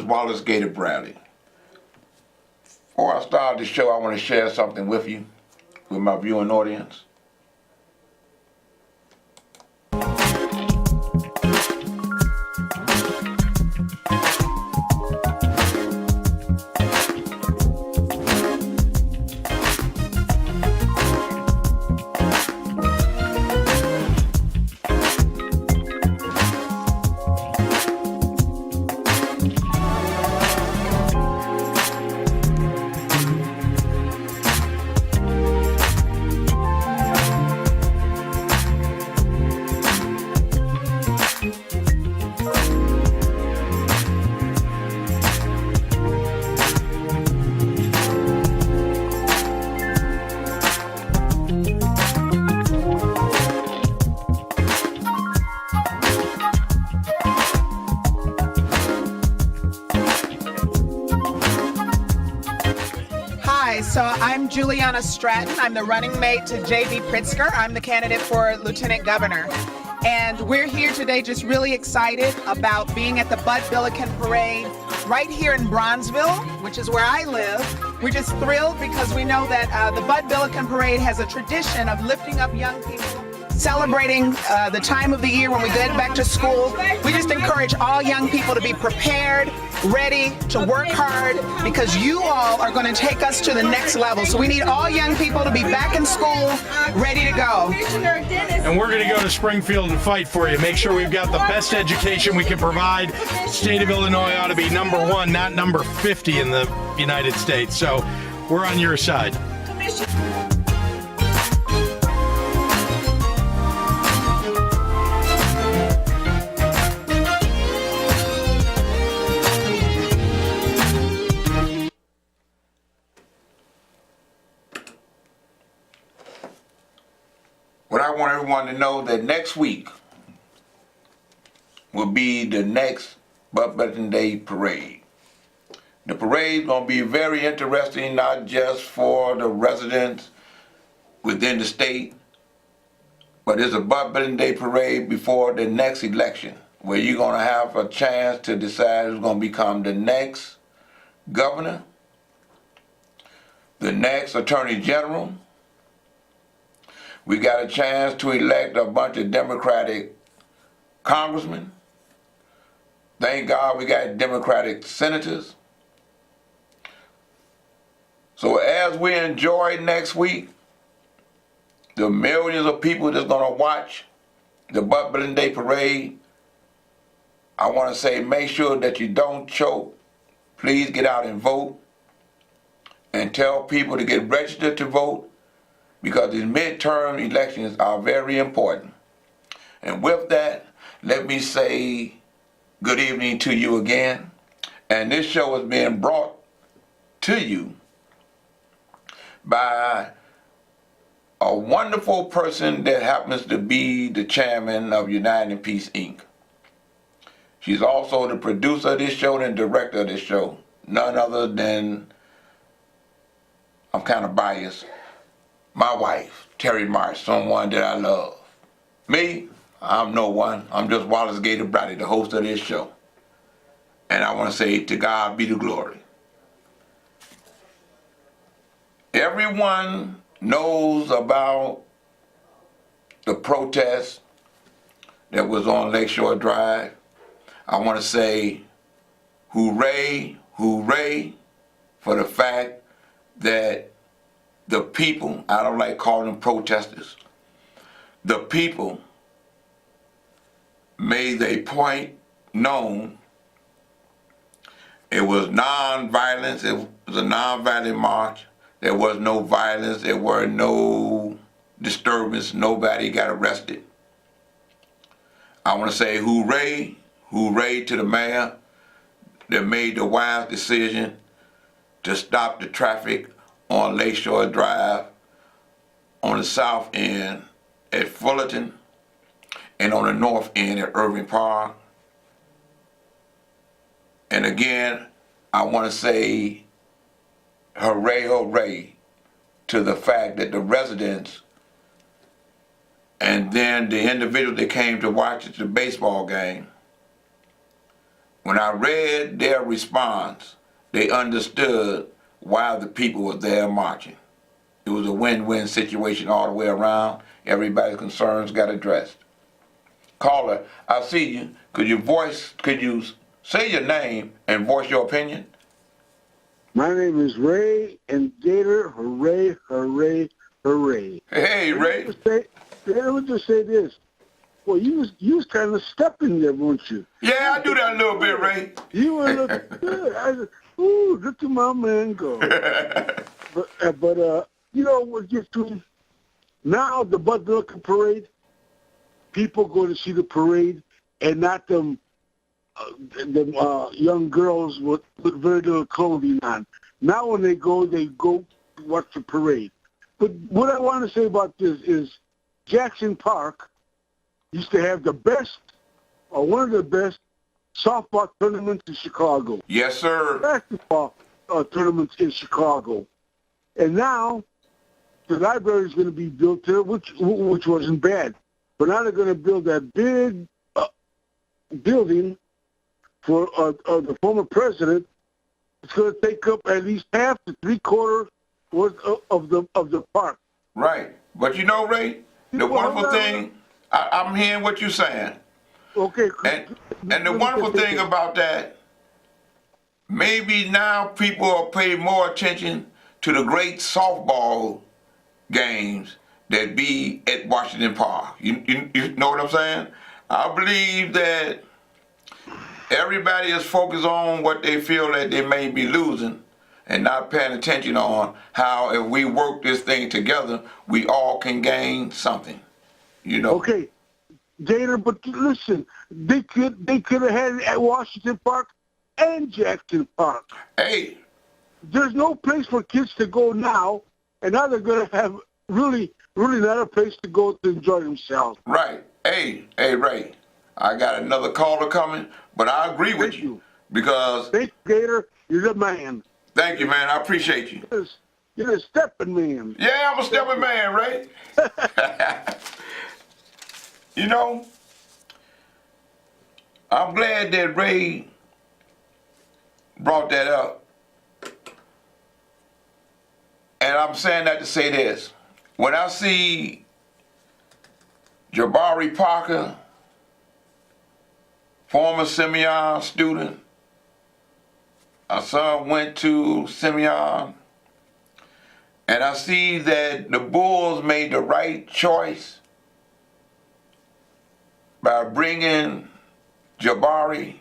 Wallace Gator Bradley. Before I start the show, I want to share something with you, with my viewing audience. So I'm Juliana Stratton. I'm the running mate to J.B. Pritzker. I'm the candidate for Lieutenant Governor. And we're here today just really excited about being at the Bud Biliken Parade right here in Bronzeville, which is where I live. We're just thrilled because we know that the Bud Biliken Parade has a tradition of lifting up young people, celebrating the time of the year when we get back to school. We just encourage all young people to be prepared, ready to work hard, because you all are going to take us to the next level. So we need all young people to be back in school, ready to go. And we're going to go to Springfield and fight for you. Make sure we've got the best education we can provide. State of Illinois ought to be number 1, not number 50 in the United States. So we're on your side. But I want everyone to know that next week will be the next Bud Biliken Day Parade. The parade is going to be very interesting, not just for the residents within the state, but it's a Bud Biliken Day Parade before the next election, where you're going to have a chance to decide who's going to become the next governor, the next attorney general. We got a chance to elect a bunch of Democratic congressmen. Thank God we got Democratic senators. So as we enjoy next week, the millions of people that's going to watch the Bud Biliken Day Parade, I want to say make sure that you don't choke. Please get out and vote. And tell people to get registered to vote, because these midterm elections are very important. And with that, let me say good evening to you again. And this show is being brought to you by a wonderful person that happens to be the chairman of United Peace, Inc. She's also the producer of this show and director of this show. None other than, I'm kind of biased, my wife, Terry Marsh, someone that I love. Me, I'm no one. I'm just Wallace Gator Bradley, the host of this show. And I want to say, to God be the glory. Everyone knows about the protest that was on Lakeshore Drive. I want to say, hooray, hooray, for the fact that the people, I don't like calling them protesters, the people made their point known. It was non-violence. It was a non-violent march. There was no violence. There were no disturbance. Nobody got arrested. I want to say hooray, hooray to the mayor that made the wise decision to stop the traffic on Lakeshore Drive, on the south end at Fullerton, and on the north end at Irving Park. And again, I want to say hooray, hooray to the fact that the residents and then the individuals that came to watch the baseball game when I read their response, they understood why the people were there marching. It was a win-win situation all the way around. Everybody's concerns got addressed. Caller, I see you. Could you say your name and voice your opinion? My name is Ray and Gator. Hooray, hooray, hooray. Hey, Ray. Let me just say this. Well, you was kind of stepping there, weren't you? Yeah, I do that a little bit, Ray. You were looking good. I said, ooh, look at my man go. but you know, what gets to now the Bud Biliken Parade, people go to see the parade and not them young girls with very little clothing on. Now when they go watch the parade. But what I want to say about this is Jackson Park used to have the best, or one of the best, softball tournaments in Chicago. Yes, sir. Basketball tournaments in Chicago. And now the library is going to be built there, which wasn't bad. But now they're going to build that big building for the former president. It's going to take up at least half to three-quarters worth of the park. Right. But you know, Ray, the wonderful thing, I'm hearing what you're saying. Okay. And the wonderful thing about that, maybe now people are paying more attention to the great softball games that be at Washington Park. You know what I'm saying? I believe that everybody is focused on what they feel that they may be losing and not paying attention on how if we work this thing together, we all can gain something. You know? Okay, Gator, but listen, they could have had it at Washington Park and Jackson Park. Hey. There's no place for kids to go now, and now they're going to have really not a place to go to enjoy themselves. Right. Hey, Ray, I got another caller coming, but I agree with you. Because... Thank you, Gator. You're the man. Thank you, man. I appreciate you. You're a stepping man. Yeah, I'm a stepping man, Ray. You know, I'm glad that Ray brought that up. And I'm saying that to say this. When I see Jabari Parker, former Simeon student, our son went to Simeon, and I see that the Bulls made the right choice by bringing Jabari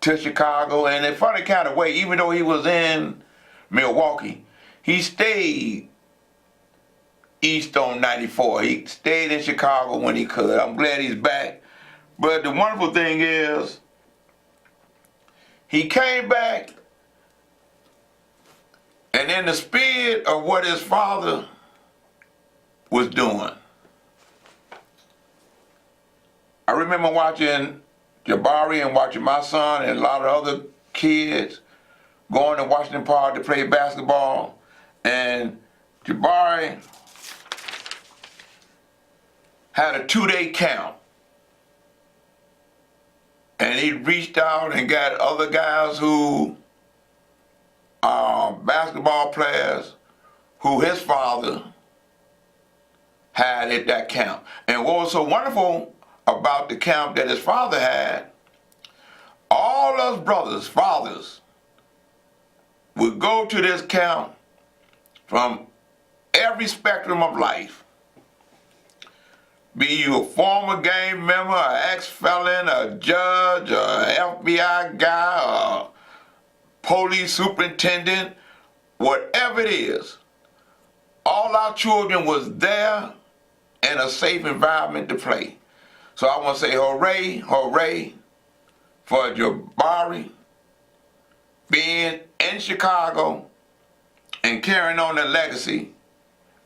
to Chicago, and in a funny kind of way, even though he was in Milwaukee, he stayed east on 94. He stayed in Chicago when he could. I'm glad he's back. But the wonderful thing is, he came back, and in the spirit of what his father was doing. I remember watching Jabari and watching my son and a lot of other kids going to Washington Park to play basketball, and Jabari had a 2-day camp. And he reached out and got other guys who are basketball players who his father had at that camp. And what was so wonderful about the camp that his father had, all us brothers, fathers, would go to this camp from every spectrum of life. Be you a former gang member, an ex-felon, a judge, a FBI guy, a police superintendent, whatever it is, all our children was there in a safe environment to play. So I want to say hooray, hooray for Jabari being in Chicago and carrying on the legacy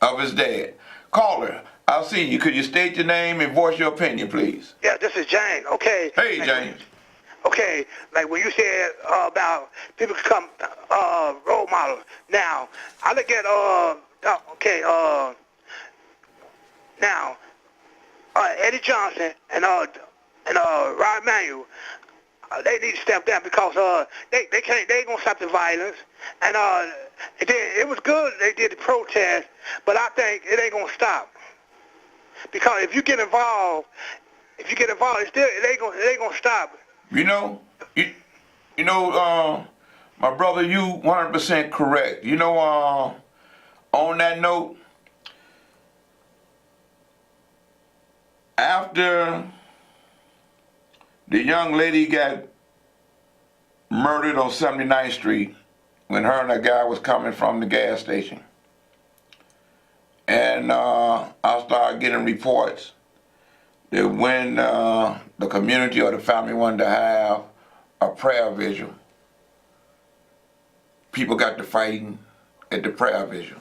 of his dad. Caller, I'll see you. Could you state your name and voice your opinion, please? Yeah, this is James. Okay. Hey, James. Okay, like when you said about people can come role model. Now, I look at Eddie Johnson and Rod Manuel. they need to step down because they ain't gonna stop the violence. And it was good they did the protest, but I think it ain't gonna stop because if you get involved, it ain't gonna stop. You know, my brother, you 100% correct. You know, on that note, after the young lady got murdered on 79th Street, when her and that guy was coming from the gas station, and I started getting reports that when the community or the family wanted to have a prayer vigil, people got to fighting at the prayer vigil.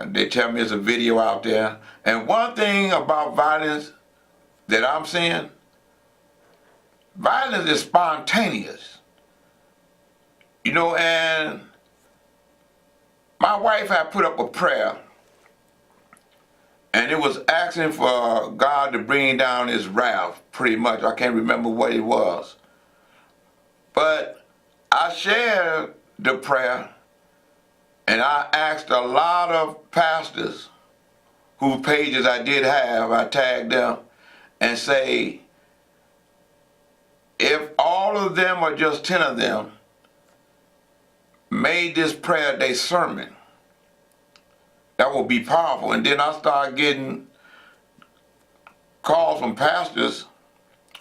They tell me there's a video out there. And one thing about violence that I'm seeing, violence is spontaneous. You know, and my wife had put up a prayer, and it was asking for God to bring down his wrath, pretty much. I can't remember what it was. But I shared the prayer, and I asked a lot of pastors whose pages I did have, I tagged them, and say, if all of them or just 10 of them made this prayer their sermon, that would be powerful. And then I started getting calls from pastors,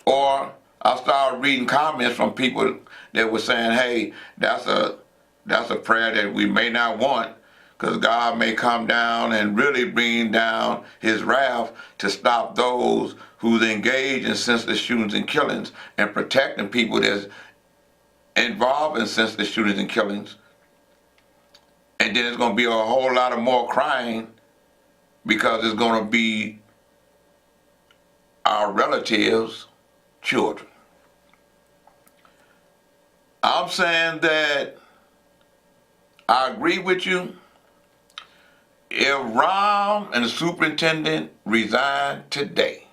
or I started reading comments from people that were saying, hey, that's a prayer that we may not want, because God may come down and really bring down his wrath to stop those who's engaged in senseless shootings and killings and protecting people that's involved in senseless shootings and killings. And then there's going to be a whole lot of more crying because it's going to be our relatives' children. I'm saying that I agree with you. If Rom and the superintendent resign today,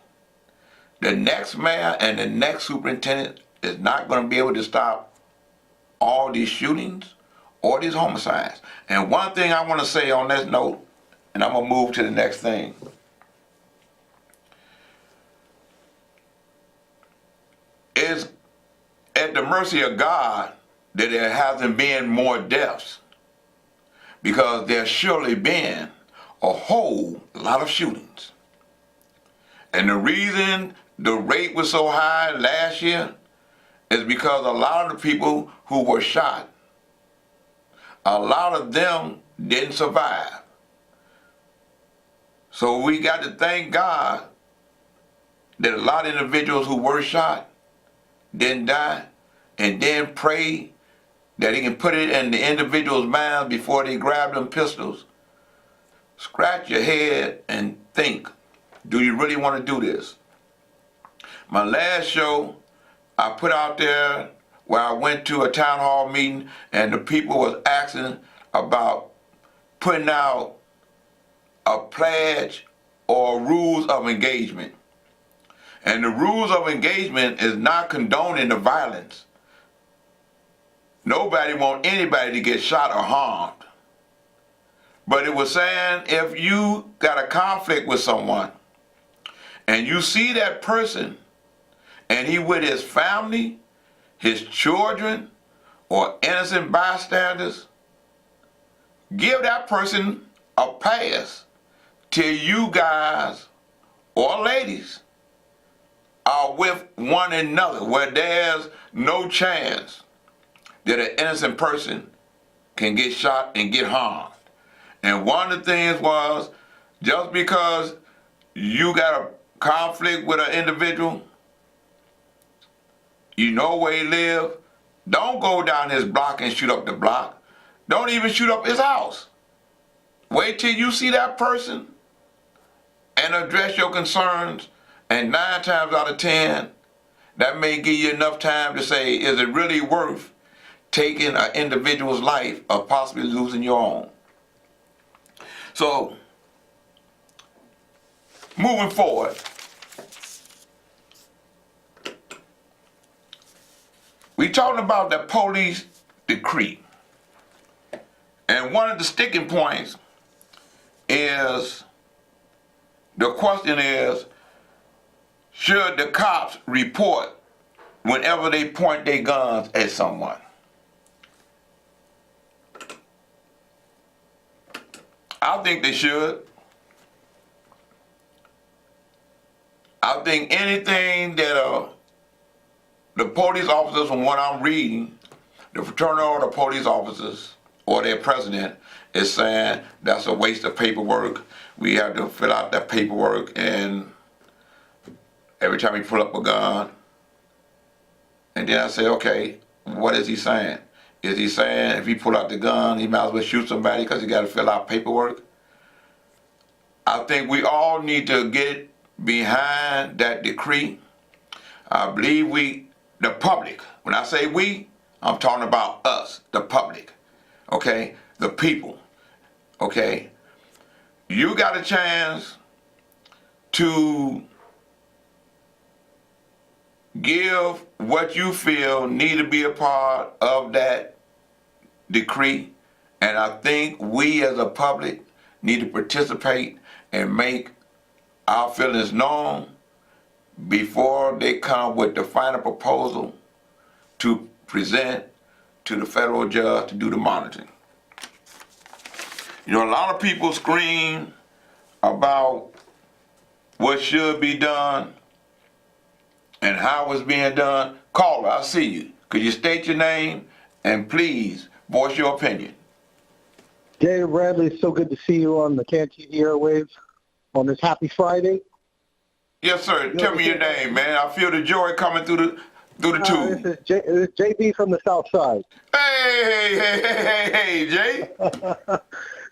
the next mayor and the next superintendent is not going to be able to stop all these shootings or these homicides. And one thing I want to say on this note, and I'm going to move to the next thing. It's at the mercy of God that there hasn't been more deaths, because there's surely been a whole lot of shootings. And the reason the rate was so high last year is because a lot of the people who were shot, a lot of them didn't survive. So we got to thank God that a lot of individuals who were shot didn't die, and then pray that he can put it in the individual's mind before they grab them pistols. Scratch your head and think, do you really want to do this? My last show, I put out there where I went to a town hall meeting and the people was asking about putting out a pledge or rules of engagement. And the rules of engagement is not condoning the violence. Nobody wants anybody to get shot or harmed. But it was saying if you got a conflict with someone and you see that person and he with his family, his children, or innocent bystanders, give that person a pass till you guys or ladies are with one another, where there's no chance that an innocent person can get shot and get harmed. And one of the things was, just because you got a conflict with an individual, you know where he live, don't go down his block and shoot up the block. Don't even shoot up his house. Wait till you see that person and address your concerns, and 9 times out of 10, that may give you enough time to say, is it really worth taking an individual's life or possibly losing your own? So, moving forward, we talking about the police decree. And one of the sticking points is, the question is, should the cops report whenever they point their guns at someone? I think they should. I think anything that the police officers, from what I'm reading, the fraternal order of police officers or their president is saying that's a waste of paperwork. We have to fill out that paperwork, and every time we pull up a gun. And then I say, okay, what is he saying? Is he saying if he pull out the gun, he might as well shoot somebody because he got to fill out paperwork? I think we all need to get behind that decree. I believe the public, when I say we, I'm talking about us, the public, okay, the people, okay. You got a chance to give what you feel need to be a part of that decree, and I think we as a public need to participate and make our feelings known before they come with the final proposal to present to the federal judge to do the monitoring. You know, a lot of people scream about what should be done and how it's being done. Caller, I see you. Could you state your name and please voice your opinion? Dave Bradley, it's so good to see you on the CanTV airwaves on this happy Friday. Yes, sir. Tell me your name, man. I feel the joy coming through the tube. This is JB from the South Side. Hey, Jay.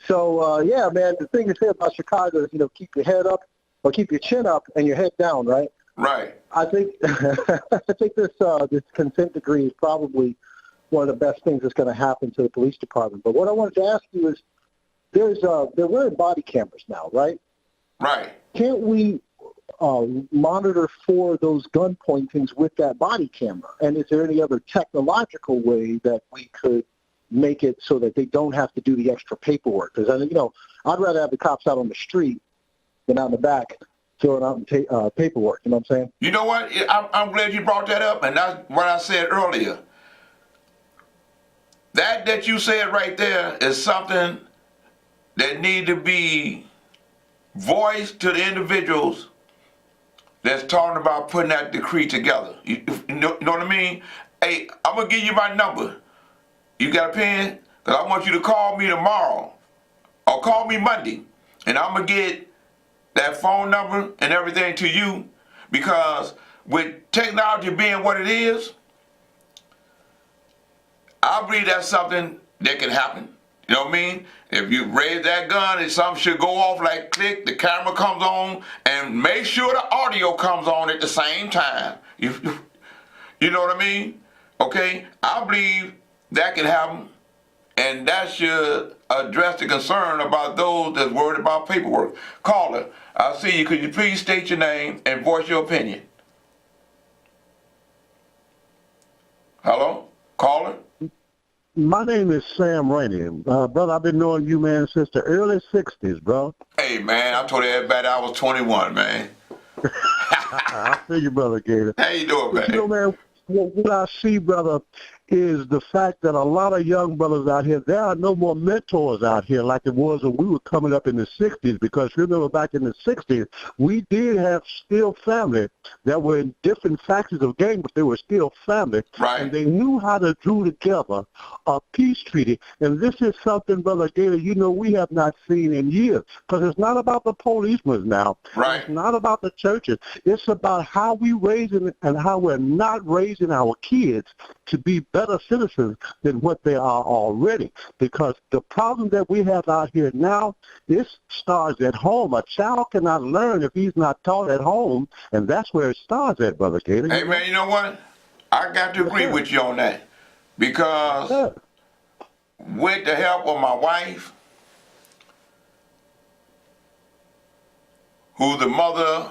So, yeah, man, the thing to say about Chicago is, keep your head up or keep your chin up and your head down, right? Right. I think I think this consent decree is probably one of the best things that's going to happen to the police department. But what I wanted to ask you is, they're wearing body cameras now, right? Right. Can't we monitor for those gun pointings with that body camera? And is there any other technological way that we could make it so that they don't have to do the extra paperwork? Because I'd rather have the cops out on the street than out in the back filling out paperwork. You know what I'm saying? You know what? I'm glad you brought that up, and that's what I said earlier. That you said right there is something that need to be voiced to the individuals that's talking about putting that decree together. You know what I mean? Hey, I'm going to give you my number. You got a pen? Because I want you to call me tomorrow or call me Monday, and I'm going to get that phone number and everything to you, because with technology being what it is, I believe that's something that can happen. You know what I mean? If you raise that gun and something should go off like click, the camera comes on, and make sure the audio comes on at the same time. You know what I mean? Okay? I believe that can happen, and that should address the concern about those that's worried about paperwork. Caller, I see you. Could you please state your name and voice your opinion? Hello? Caller? My name is Sam Rainey. Brother, I've been knowing you, man, since the early 60s, bro. Hey, man, I told everybody I was 21, man. I feel you, Brother Gator. How you doing, man? Man, what I see, brother, is the fact that a lot of young brothers out here, there are no more mentors out here like it was when we were coming up in the 60s, because remember back in the 60s, we did have still family that were in different factions of gang, but they were still family. Right. And they knew how to do together a peace treaty. And this is something, Brother Gator, we have not seen in years, because it's not about the policemen now. Right. It's not about the churches. It's about how we raising and how we're not raising our kids to be better citizens than what they are already. Because the problem that we have out here now, this starts at home. A child cannot learn if he's not taught at home, and that's where it starts at, Brother Gator. Hey, man, you know what? I got to agree with you on that. Because with the help of my wife, who's the mother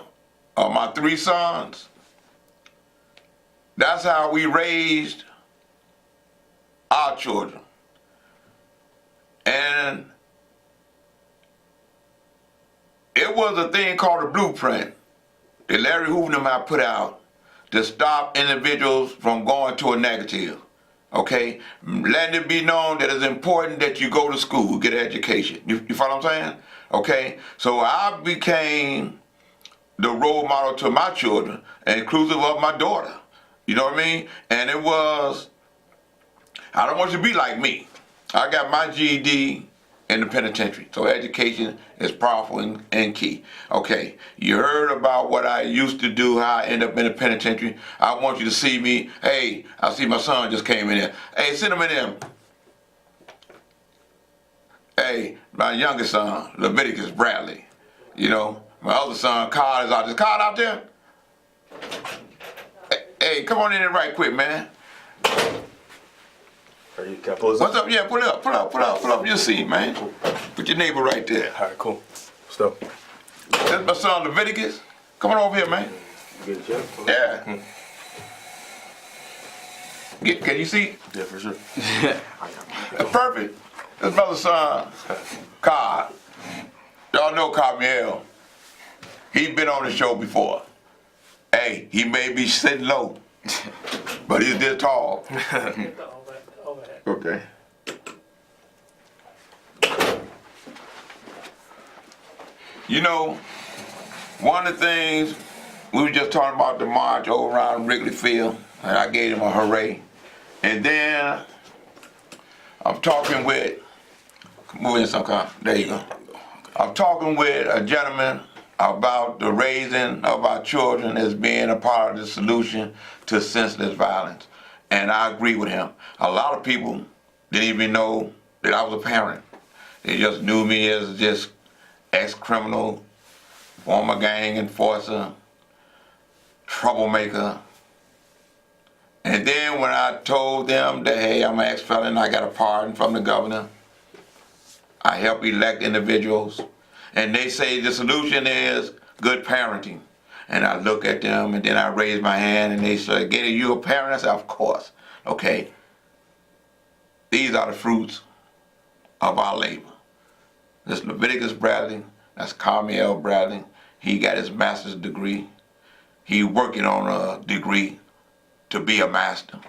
of my 3 sons, that's how we raised our children. And it was a thing called a blueprint that Larry Hoover and them had put out to stop individuals from going to a negative. Okay? Letting it be known that it's important that you go to school, get an education. You follow what I'm saying? Okay? So I became the role model to my children, inclusive of my daughter. You know what I mean? And it was, I don't want you to be like me. I got my GED in the penitentiary. So education is powerful and key. Okay, you heard about what I used to do, how I ended up in the penitentiary. I want you to see me. Hey, I see my son just came in here. Hey, send him in there. Hey, my youngest son, Leviticus Bradley. You know, my other son, Card, is out there. Card out there? Hey, come on in here right quick, man. What's up? Yeah, pull up your seat, man. Put your neighbor right there. All right, cool. What's up? That's my son Leviticus. Come on over here, man. Good job. Yeah. Can you see? Yeah, for sure. That's perfect. That's my other son, Card. Y'all know Carmiel. He's been on the show before. Hey, he may be sitting low, but he's this tall. Okay. You know, one of the things, we were just talking about the march over around Wrigley Field, and I gave him a hooray. And then I'm talking with, move in some kind, there you go. I'm talking with a gentleman about the raising of our children as being a part of the solution to senseless violence. And I agree with him. A lot of people didn't even know that I was a parent. They just knew me as just ex-criminal, former gang enforcer, troublemaker. And then when I told them that, hey, I'm an ex-felon, I got a pardon from the governor, I help elect individuals, and they say the solution is good parenting. And I look at them, and then I raise my hand, and they say, Gator, you a parent? I said, of course. Okay. These are the fruits of our labor. This Leviticus Bradley, that's Carmiel Bradley. He got his master's degree. He working on a degree to be a master.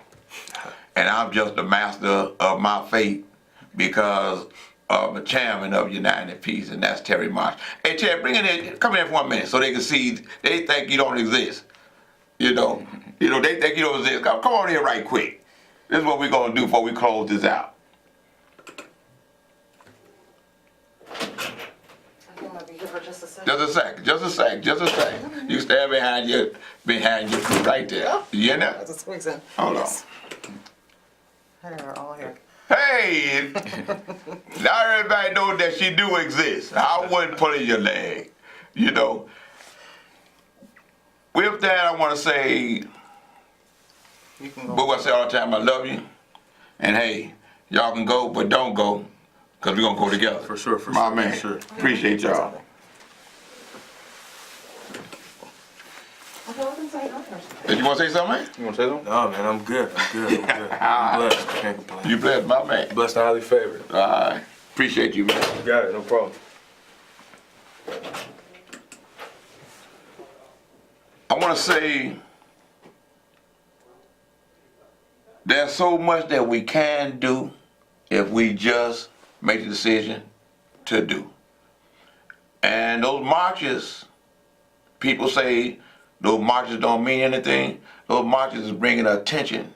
And I'm just a master of my fate because of the chairman of United Peace, and that's Terry Marsh. Hey, Terry, come in for 1 minute so they can see, they think you don't exist. You know, they think you don't exist. Come on here right quick. This is what we're going to do before we close this out. I think I'll be here for just a second. Just a sec. You stand behind your right there. Yeah. You know? That just squeaks in. Hold Yes. Hey, we're all here. Hey, now everybody knows that she do exist. I wouldn't pull in your leg, you know. With that, I want to say, You can go. what I say all the time, I love you. And hey, y'all can go, but don't go, because we're going to go together. For sure, My man, for sure. appreciate y'all. Okay, we can say no first. Did you want to say something, man? You want to say something? No, man, I'm good. I'm blessed. I can't complain. You blessed, my man. Blessed and highly favored. All right. Appreciate you, man. You got it, no problem. I want to say there's so much that we can do if we just make the decision to do. And those marches, people say those marches don't mean anything. Those marches is bringing attention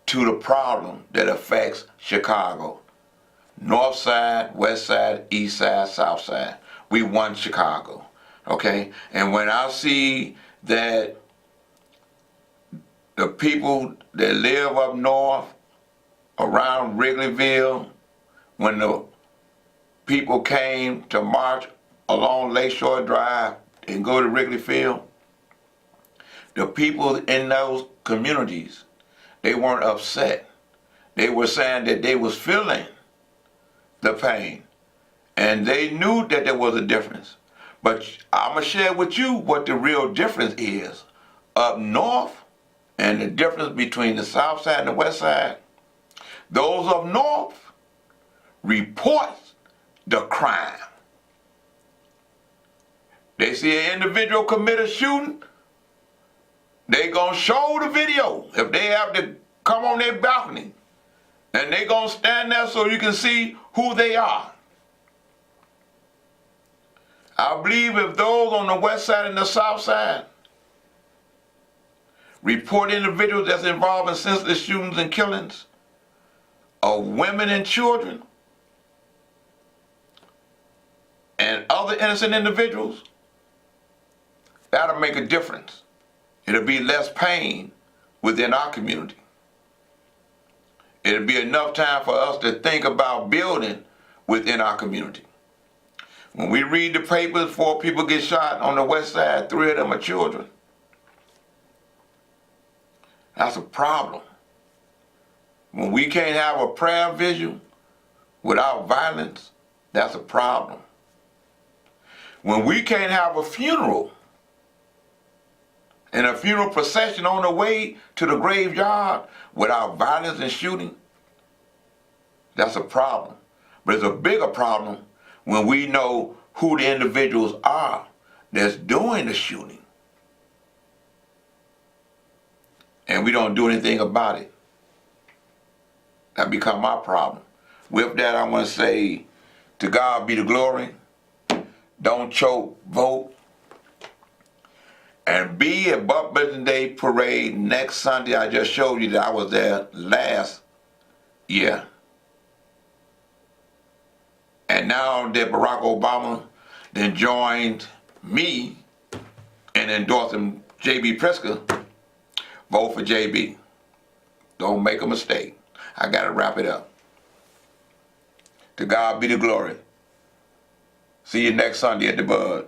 to the problem that affects Chicago. North side, west side, east side, south side. We want Chicago, okay? And when I see that the people that live up north around Wrigleyville, when the people came to march along Lakeshore Drive and go to Wrigley Field, the people in those communities, they weren't upset. They were saying that they was feeling the pain, and they knew that there was a difference. But I'm gonna share with you what the real difference is up north and the difference between the south side and the west side. Those up north report the crime. They see an individual commit a shooting, they gonna show the video if they have to come on their balcony. And they gonna stand there so you can see who they are. I believe if those on the west side and the south side report individuals that's involved in senseless shootings and killings of women and children and other innocent individuals, that'll make a difference. It'll be less pain within our community. It'll be enough time for us to think about building within our community. When we read the papers, 4 people get shot on the west side, 3 of them are children. That's a problem. When we can't have a prayer vigil without violence, that's a problem. When we can't have a funeral and a funeral procession on the way to the graveyard without violence and shooting, that's a problem. But it's a bigger problem when we know who the individuals are that's doing the shooting. And we don't do anything about it. That become our problem. With that, I want to say, to God be the glory. Don't choke, vote. And be at Bud Biliken Parade next Sunday. I just showed you that I was there last year. And now that Barack Obama then joined me in endorsing J.B. Pritzker, vote for J.B. Don't make a mistake. I got to wrap it up. To God be the glory. See you next Sunday at the Bud.